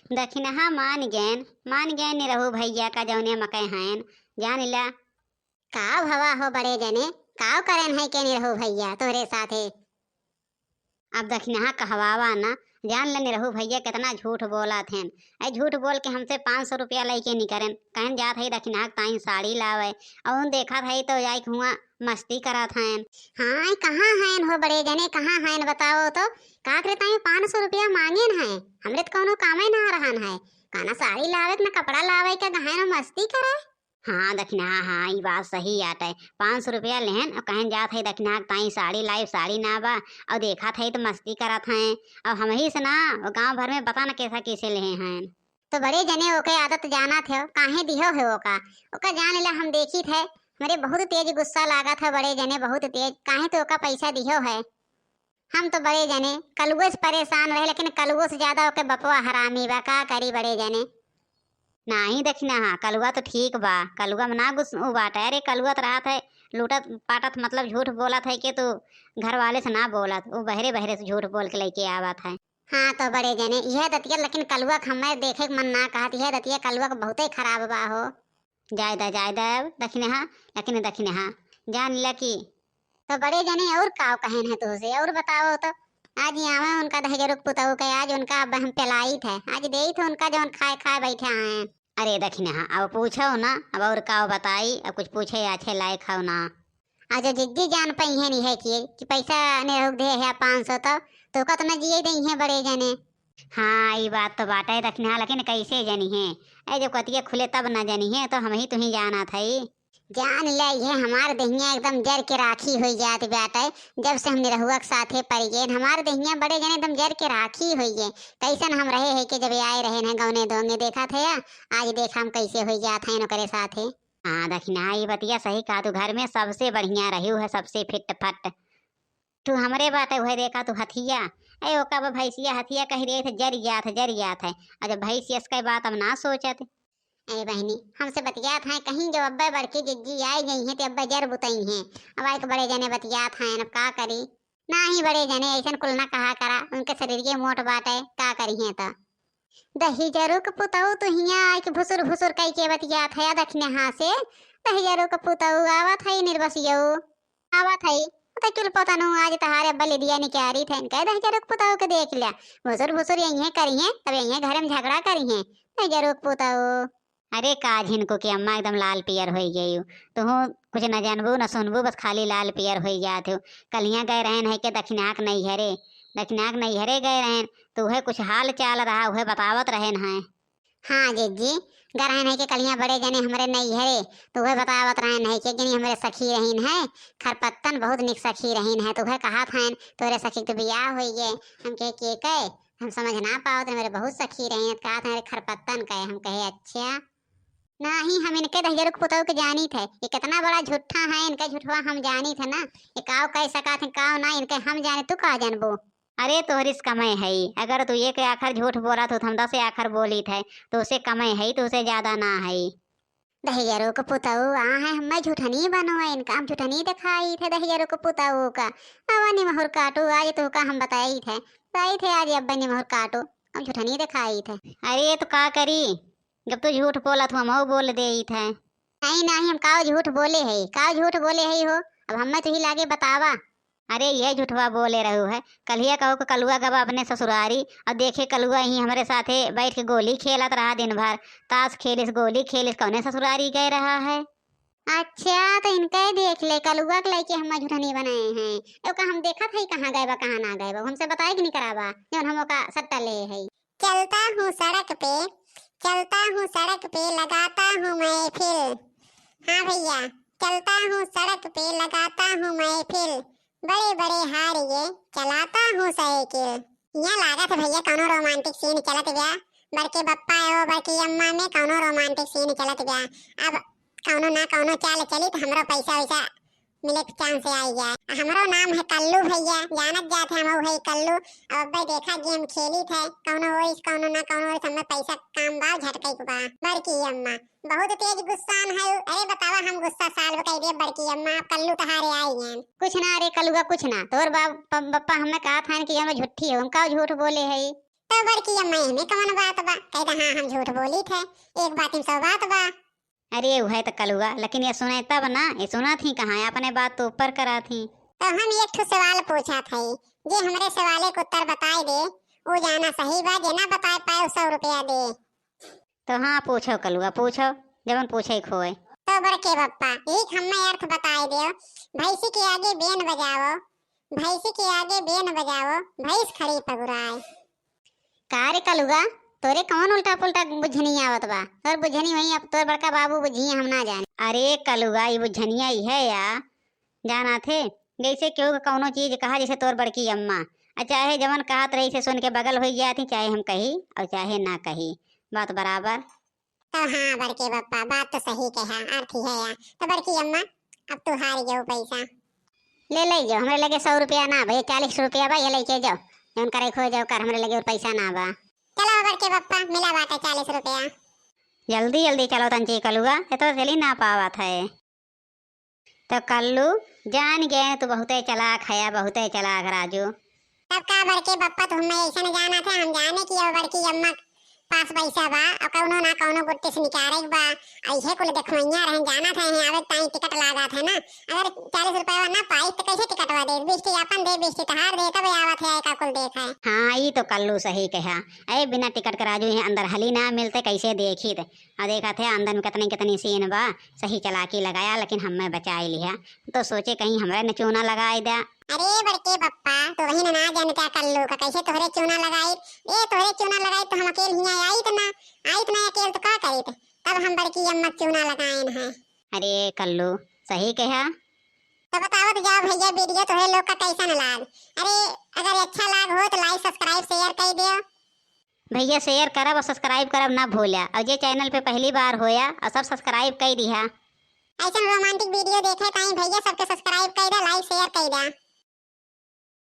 दखिनहा मान गैन नि रहू भैया का जौने मकई हैन जान ला। काव हवा हो बड़े जने, काव करन है के नि रहू भैया तोरे साथे। अब दखिनहा कहवावा ना, जान ले रहू भैया कितना झूठ बोला थे। ऐ झूठ बोल के हमसे 500 रुपया लेके नहीं करें, कहन जात है दखिनहा ताई साड़ी लावे और देखा था तो जाई हुआ मस्ती करा था। हाँ कहाँ हैं हो बड़े जने, कहाँ हैं बताओ तो। का करे ताई 500 रुपया मांगे न है, हमरे तो कोनो कामे ना रहन है। काना साड़ी लावे ना कपड़ा लावे का गहन मस्ती करे। हाँ दखिना हाँ ये बात सही आटे। 500 रुपया लेहन और कहन जात है दखिना ताई साड़ी लाई, साड़ी ना बा और देखा था तो मस्ती करा था। और हम ही से ना गांव भर में बता ना कैसा कैसे ले हैं। तो बड़े जने ओके आदत जाना थे, काहे दिहो है ओका जान ले हम देखी थे। मेरे बहुत तेज गुस्सा लागा था बड़े जने, बहुत तेज। काहे तो ओका पैसा दिहो है। हम तो बड़े जने कलुए से परेशान रहे, लेकिन कलुओं से ज्यादा ओके बपवा हरामी बा। का करी बड़े जने। नहीं दखिना हाँ कलुआ तो ठीक बा, कलुआ में ना गुस्सा बाटे। अरे कलुआ तो रात है लूटत पाटत मतलब झूठ बोला था कि तू घर वाले से ना बोलत, वो बहरे बहरे से झूठ बोल के लेके आवत है। हाँ तो बड़े जने यह दतिया, लेकिन कलुआ हमें देखे मन ना कहत। यह दतिया कलुआ का बहुत ही खराब बा हो। जायदा दखिने हाँ, लेकिन दखिने हाँ जान ल की। तो बड़े जने और काव कहन है तुझसे और बताओ तो। आज यहाँ उनका दहेजरुक पुतहु के आज उनका अब हम पेलाई थे, आज दे थे उनका जो खाए खाए बैठे हैं। अरे दखिने हाँ अब पूछो ना, अब और काव बताई, अब कुछ पूछे अच्छे लायक हो ना। आज जिद्दी जान पाई है नहीं है कि पैसा ने रोक दे है 500 तो का तो ना जिये दई है बड़े जने। हाँ ये बात तो बाटे रखने हाँ, लेकिन कैसे जनी है। ऐ जब कतिया खुले तब ना जनी है, तो हम ही तुम्हें जाना था। जान ले ये हमारे दहिया एकदम जर के राखी हुई जात बाटे। जब से हमने रहुआ के साथे पड़ गए हमारे दहिया बड़े जने एकदम जर के राखी हुई है। कैसन हम रहे हैं कि जब आए रहे हैं गौने दोंगे देखा थे, आज देखा हम कैसे हुई जात है नौकरे साथे। हाँ दखिना ये बतिया सही कहा, तू घर में सबसे बढ़िया रही है, सबसे फिट फट। तू हमरे बाटे वह देखा तू हथिया। ए ओका भैंसिया हथिया कह रहे थे जर जात है। और जब भैंसिया इसका बात अब ना सोचत। ए बहनी हमसे बतियात हैं कहीं जो अब्बा बड़की जिज्जी आई गई हैं तो अब्बा जर बुतई हैं। अब आई के बड़े जने बतियात हैं, अब का करी। ना ही बड़े जने ऐसा कुल ना कहा करा, उनके शरीर के मोट बाटे का करी है। तो दही जरू के पुतहु तो हिया आई के भुसुर भुसुर कई के बतियात है दखने हाँ से। दही जरू के पुतहु आवत है निर्बसियो आवत है तो चुल पता नु आज तहारे अब्बा ले दिया निकारी थे। कह दही जरू के पुतहु के देख लिया भुसुर भुसुर यही करी है, तब यही घर में झगड़ा करी है दही जरू के पुतहु। अरे काज इनको कि अम्मा एकदम लाल पियर हो गई। तो कुछ न जानबू न सुनबू, बस खाली लाल पियर हो जाते हो। कलियाँ गए रहन है कि दक्षिणाक नहीं हरे गए रहन, तो वह कुछ हाल चाल रहा वह बतावत रहन है। हाँ जीजी गए रहन है कि कलियाँ बड़े जने हमारे नहीं हरे, तो वह बतावत रहन है कि हमारे सखी रहीन है खरपत्तन बहुत निक सखी रहीन है। तो वह कहा था तोरे सखी तो बियाह हो गए। हम कहे हम समझ ना पाओ, मेरे बहुत सखी रही कहा था खरपत्तन कहे। हम कहे अच्छा नहीं, हम इनके दहिजर पुतहु के जानी थे। ये कितना बड़ा झूठा है, इनका झूठवा हम जानी थे ना। ये काव कह सका थे काव ना इनके हम जाने, तू का जानबो। अरे तोहरिस कमय है, अगर तू एक आखर झूठ बोला तो हम 10 आखर बोली थे, तो उसे कमय है तो उसे ज्यादा ना है। दहिजरों को पुतहु आ है, मैं झूठा नहीं बनो है, इनका हम झूठा नहीं दिखाई थे दहिजरों को पुतहु का। अवा निमहुर काटू आज तो का हम बताई थे आज अब्बा निमहुर काटू, हम झूठा नहीं दिखाई थे। अरे तो का करी, जब तू झूठ बोला तो हम बोल दे थे। नहीं हम काव झूठ बोले है हो। अब हमें तो ही लागे बतावा। अरे ये झूठवा बोले रहू है। कलिया कहो कि कलुआ गवा अपने ससुरारी और देखे कलुआ ही हमारे साथे बैठ के गोली खेलत रहा दिन भर, ताश खेलिस गोली खेलिस, कौने ससुरारी गए रहा है। अच्छा तो इनका देख ले कलुआ के लेके हम झूठा नहीं बनाए हैं। तो का हम देखा था कहाँ गए बा कहाँ ना गए बा, हमसे बताए कि नहीं करावा जब हम का सट्टा ले है। चलता हूँ सड़क पे लगाता हूँ मैं फिर। हाँ भैया चलता हूँ सड़क पे लगाता हूँ मैं फिर, बड़े बड़े हारिए चलाता हूँ साइकिल। यहाँ लागत है भैया कौनो रोमांटिक सीन चलत गया, बड़के बप्पा और बड़की अम्मा में कौनो रोमांटिक सीन चलत गया। अब कौनो ना कौनो चाल चली तो हमारा पैसा वैसा मिले चांस आई जाए। हमारा नाम है कल्लू भैया, जानत जात है हम है कल्लू। अब भाई देखा गेम खेली थे कौनो वोइस कौनो ना कौनो वोइस, हमें पैसा काम बा झटके के बा। बड़की अम्मा बहुत तेज गुस्सान है। अरे बतावा हम गुस्सा साल कह दिए बड़की अम्मा कल्लू तहारे आई हैं। कुछ ना रे कल्लूआ कुछ ना, तोर बाप बप्पा हमें कहा था कि हम झूठी हो, हम का झूठ बोले है। तो बड़की अम्मा में कौन बात बा? कहता हाँ हम झूठ बोली थे, एक बात में 100 बात बा। अरे वह तो कलुआ, लेकिन ये सुने तब ना, ये सुना थी कहाँ, अपने बात तो ऊपर करा थी। तो हम एक ठो सवाल पूछा थे, जे हमरे सवाले को उत्तर बताए दे वो जाना सही बा, जे ना बताए पाए 100 रुपया दे। तो हाँ पूछो कलुआ पूछो, जबन पूछे खोए। तो बड़के बप्पा एक हमें अर्थ बताए दो। भैंसी के आगे बेन बजाओ, भैंसी के आगे बेन बजाओ, भैंस खड़ी पगुराए। कारे कलुआ तोरे कौन उल्टा पुल्टा बुझनी आवत बा? तोर बुझनी वही अब तोर बड़का बाबू बुझी हम ना जाने। अरे कलुआ ये बुझनिया ही है या जाना थे, जैसे क्यों कौनो चीज कहा जैसे तोर बड़की अम्मा, चाहे जवन कहत रही से सुन के बगल हो जाती, चाहे हम कही और चाहे ना कही, बात बराबर। तो हाँ बड़के बप्पा बात तो सही कहा, अर्थ है या। तो बड़की अम्मा अब तू हार जाओ, पैसा ले जाओ, हमरे लगे 100 रुपया ना भाई, 40 रुपया बा, ये लेके जाओ, जौन करे खो जाओ कर, हमरे लगे और पैसा ना बा। चलो बड़के बप्पा मिला बाटे 40 रुपया। जल्दी जल्दी चलो तंची कलुआ, ये तो चली ना पावत है। तो कल्लू जान गए तू बहुते चलाक है, बहुते चलाक राजू। तब का बड़के बप्पा तो हमें ऐसा न जाना था, हम जाने की और बड़की अम्मा पास पैसा बा और कौनो ना कौनो गुट्टी से निकाले बा, ऐसे कुल देखमैया रहन जाना था, है आवे ताई टिकट लगा था ना। अगर 40 रुपया ना पाई तो कैसे टिकटवा दे? 20 अपन दे 20 तहार दे, तब आवत है का कुल देखा। हाँ ये तो कल्लू सही कहा, अरे बिना टिकट के राजू यहाँ अंदर हली ना मिलते, कैसे देखी थे और देखा थे अंदर में कितनी कितनी सीन बा। सही चालाकी लगाया लेकिन हमें बचा लिया, तो सोचे कहीं हमारे न चूना लगाई दे। अरे बड़के बप्पा तो वही ना जानता कल्लू का कैसे तोहरे चूना लगाई, ए तोहरे चूना लगाई तो हम अकेले ही आई तो ना अकेले तो का करी थे, तब हम बड़की अम्मा चूना लगाए हैं। अरे कल्लू सही कहा। तो बताओ जाओ भैया वीडियो तोहरे लोग का कैसा न लाग? अरे अगर अच्छा लाग हो तो लाइक सब्सक्राइब शेयर कर दियो भैया, शेयर करब और सब्सक्राइब करब ना भूलिया, और जे चैनल पे पहली बार होया और सब सब्सक्राइब कर दिया। ऐसा रोमांटिक वीडियो देखे ताई भैया सबके सब्सक्राइब कर दे, लाइक शेयर कर दे।